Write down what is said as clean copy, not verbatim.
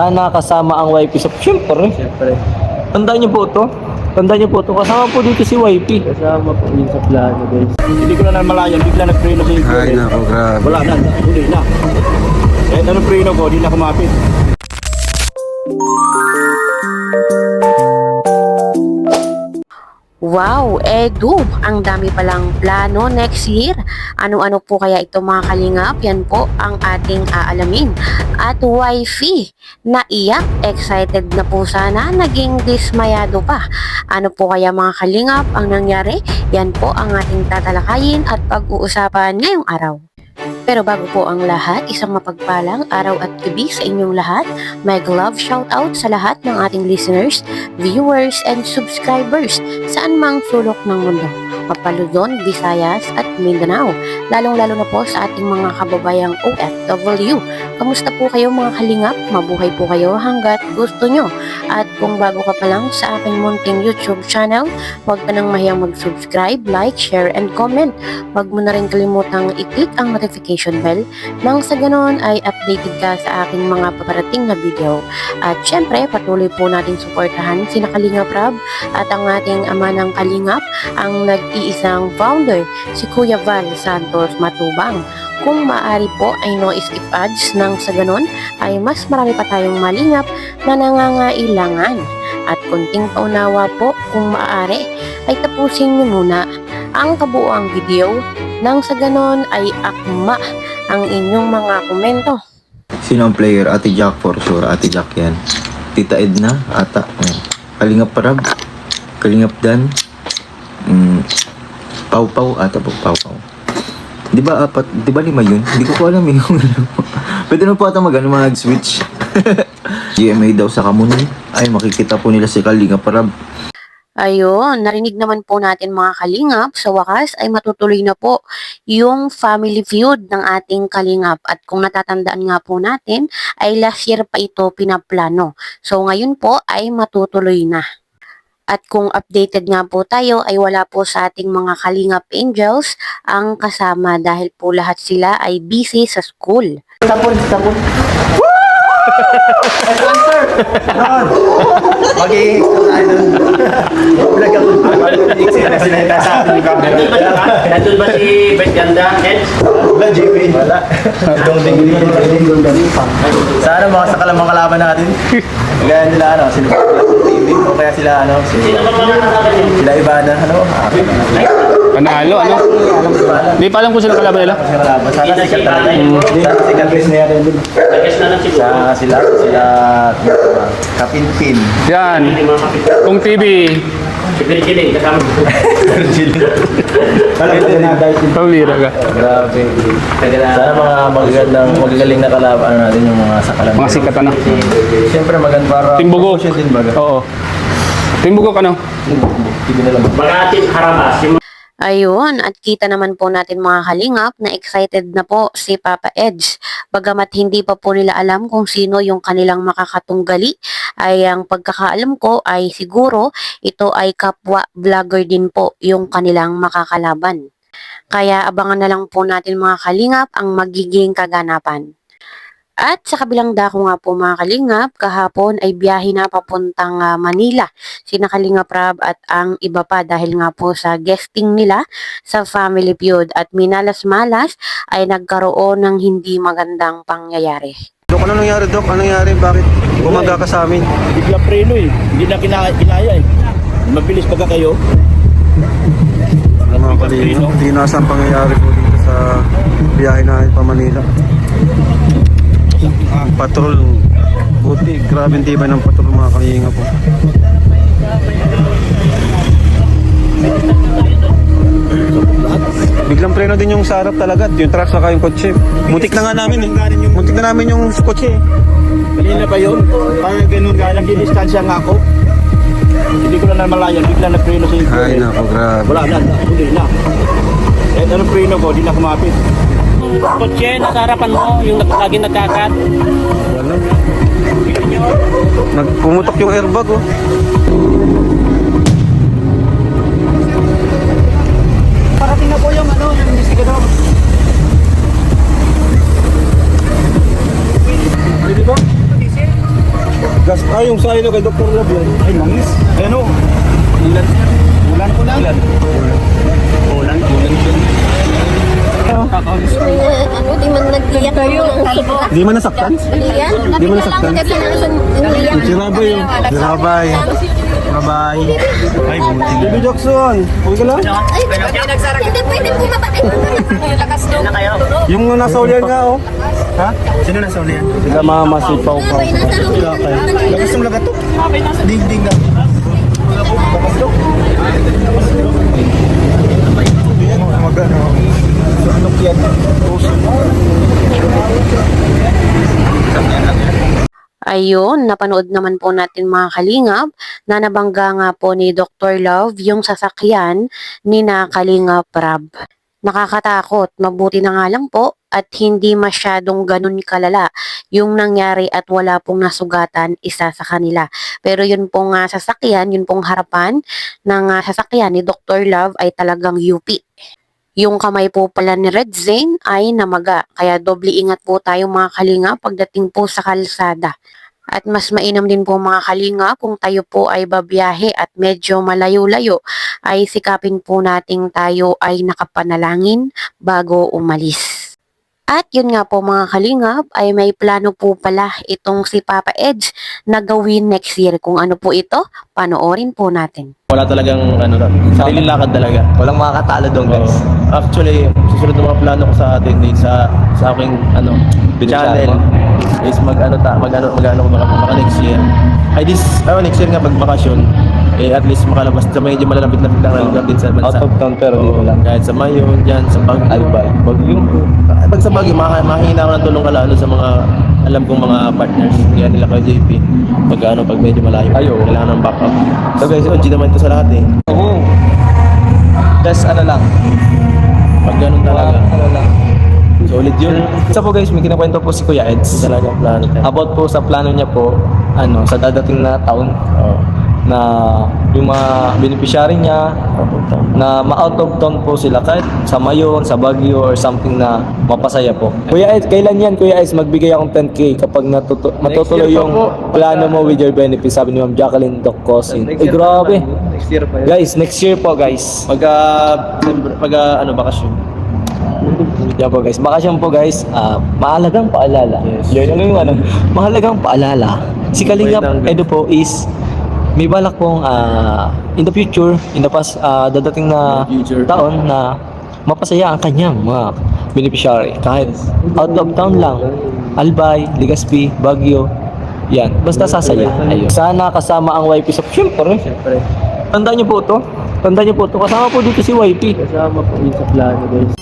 Sana kasama ang wifey sa... Siyempre. Siyempre, Tandaan niyo po to. Tandaan niyo po to. Kasama po dito si wifey. kasama po yun sa plano guys. Hindi ko na malayan. Bigla nag-preno sa iyo. Ay nako, grabe. Wala na. Huli na. Kahit anong preno ko, di na kumapit. Wow, Edu, ang dami palang plano next year. Ano-ano po kaya ito mga kalingap? Yan po ang ating aalamin. At wifey, naiyak, excited na po sana, naging dismayado pa. Ano po kaya mga kalingap ang nangyari? Yan po ang ating tatalakayin at pag-uusapan ngayong araw. Pero bago po ang lahat, isang mapagpalang araw at gabi sa inyong lahat. May love shoutout sa lahat ng ating listeners, viewers, and subscribers saan mang sulok ng mundo. Mapaluzon, Visayas, at Mindanao. Lalong-lalo na po sa ating mga kababayang OFW. Kamusta po kayo mga kalingap? Mabuhay po kayo hanggat gusto nyo. At kung bago ka pa lang sa aking munting YouTube channel, huwag ka nang mahiyang mag-subscribe, like, share, and comment. Huwag mo na rin kalimutang i-click ang notification bell nang sa ganon ay updated ka sa aking mga paparating na video. At syempre, patuloy po natin suportahan sina Kalingap Rab at ang ating ama ng Kalingap, ang nag-iisang founder, si Kuya Val Santos Matubang. Kung maaari po ay no skip ads nang sa ganon ay mas marami pa tayong malingap na nangangailangan. At kunting paunawa po kung maaari ay tapusin niyo muna ang kabuuang video nang sa ganon ay akma ang inyong mga komento. Sino ang player? Ate Jack for sure. Ate Jack yan. Tita Edna, ata. Kalingap Parab. Kalingap Dan. Pau Pau, ata po. Pau Pau. Di ba apat? Di ba 5 yun? Hindi ko po alam eh. Pwede na po ata mag-switch. GMA daw sa Kamunoy. Ay, makikita po nila si Kalingap Parab. Ayun, narinig naman po natin mga kalingap, sa wakas ay matutuloy na po yung family feud ng ating kalingap. At kung natatandaan nga po natin, ay last year pa ito pinaplano. So ngayon po ay matutuloy na. At kung updated nga po tayo ay wala po sa ating mga kalingap angels ang kasama dahil po lahat sila ay busy sa school. Tapon. Answer! Mag-i-extra tayo doon. Vlog ako. Sinita sa atin yung camera. Nandun ba si Bet Ganda, Ed? Wala, JP. Wala. Itong dingin. Sana mga sakalamang kalaban natin. Kaya nila sila TV o kaya sila Sino ba mga nakakalaban? sila Ibana, Panalo, ano? Hindi pa alam kung sino kalaban nila. Sila kalaban. Sana sikat talaga. Sana sikat rin niya rin dun. Nag-guess na lang siguro. Sila Kapinpin. Yan. Hindi mga kapit. Kung TV. Si Virgilin, kasama ko. Paulira ka. Grabe. Sana mga magagaling na kalaban natin yung mga sakalan. Mga sikat ano? Siyempre maganda para Timbugo. promotion din baga. Oo. Timbugo ka no? Hindi na lang. Mga ating harabas. Yung Ayun, at kita naman po natin mga kalingap na excited na po si Papa Edge. Bagamat hindi pa po nila alam kung sino yung kanilang makakatunggali, ay ang pagkakaalam ko ay siguro ito ay kapwa vlogger din po yung kanilang makakalaban. Kaya abangan na lang po natin mga kalingap ang magiging kaganapan. At sa kabilang dako nga po mga kalingap, kahapon ay biyahe na papuntang Manila. Sina Kalingap Rab at ang iba pa dahil nga po sa guesting nila sa Family Feud. At minalas-malas ay nagkaroon ng hindi magandang pangyayari. Dok, ano nangyari, Dok? Ano nangyari? Bakit bumaga ka sa amin? Bigla preno eh. Hindi na kinaya eh. Mabilis pa ka kayo. Mga kalingap, di nasaan pangyayari po dito sa biyahe namin pa Manila. Patrol, buti, grabe yung tibay ng patrol mga kalingap po. Biglang preno din yung sarap talaga, yung truck saka yung kotse. Muntik na nga namin eh. Muntik na namin yung kotse eh. Kanina pa yun. Parang ganun nga. Nag-distansya nga ako. Hindi ko na malayan. Bigla nag-preno sa iyo. Ay nako, grabe. Wala na. Huli na. Kahit anong preno ko, di na kumapit. kotse, nasa harapan mo, yung lagi nagkakat. Wala. Pumutok yung airbag oh. Parating na po yung yung investigador. Pwede po? yung sa ino kay Dr. Love yan. Ay, langis. Ano? Ulan. Ulan ko lang. Ulan. Ano, di man nag-iyak kayo. Di man nasaktan? Di man nasaktan? Si Rabay yun. Si Rabay. Rabay. Ay, buti. Bibi Jackson. Huwag ka lang? Ay, hindi pwede bumaba. Yung nasa ulian nga, oh. Ha? Sino nasa ulian? Sila mama, si Pau Pau. Sila kayo. Lagas ng lagato. Ding-ding lang. Magano. Ano kyan? Ayun, napanood naman po natin mga kalingap na nabangga nga po ni Dr. Love yung sasakyan ni na Kalingap Rab. Nakakatakot, mabuti na nga lang po at hindi masyadong ganun kalala yung nangyari at wala pong nasugatan isa sa kanila. Pero yun pong sasakyan, yun pong harapan ng sasakyan ni Dr. Love ay talagang UP. Yung kamay po pala ni Red Zane ay namaga, kaya doble ingat po tayo mga kalinga pagdating po sa kalsada. At mas mainam din po mga kalinga kung tayo po ay babiyahe at medyo malayo-layo ay sikapin po nating tayo ay nakapanalangin bago umalis. At yun nga po mga kalingap ay may plano po pala itong si Papa Edge na gawin next year. Kung ano po ito, panoorin po natin. Wala talagang sariling lakad talaga. Walang makakatalo doon, guys. Actually, susunod ng mga plano ko sa atin din sa aking channel is mag next year. Next year nga pag bakasyon, at least makalabas sa medyo malalapit lang din sa bansa. Out of town pero dito lang. Kahit sa Mayon, dyan, sa Baguio. Albay. Pag sa Baguio, mahihina ako ng tulong sa mga alam kong mga partners. Kaya nila kay JP. Pag medyo malayo. Kailangan ng backup. So guys, OG naman ito sa lahat eh. Oo. Just ano lang. Pag ganun talaga. Solid yun. Isa po guys, may kinakwento po si Kuya Eds. Talagang plano tayo. About po sa plano niya po, sa dadating na taon, na yung mga beneficiary niya, na ma-out of town po sila kahit sa Mayon, sa Baguio, or something na mapasaya po. Kuya Eds, kailan yan Kuya Eds magbigay akong 10k kapag matutuloy yung plano mo with your benefits, sabi ni Ma'am Jacqueline Doc Cosin. Grabe. Next year pa yun. Guys, next year po guys. Bakasyon. Yan po guys, bakasyon po guys, mahalagang paalala. Yes. Yun, mahalagang paalala. Si Kalingap Edo po is may balak pong in the future, in the past, dadating na Future. taon na mapasaya ang kanyang mga beneficiary. Kahit out of town lang, Albay, Legazpi, Baguio, yan, basta sasaya. Ayun. Sana kasama ang YP sa siyempre. Siyempre. Tandaan niyo po to. Kasama po dito si YP. Kasama po yun sa plano guys.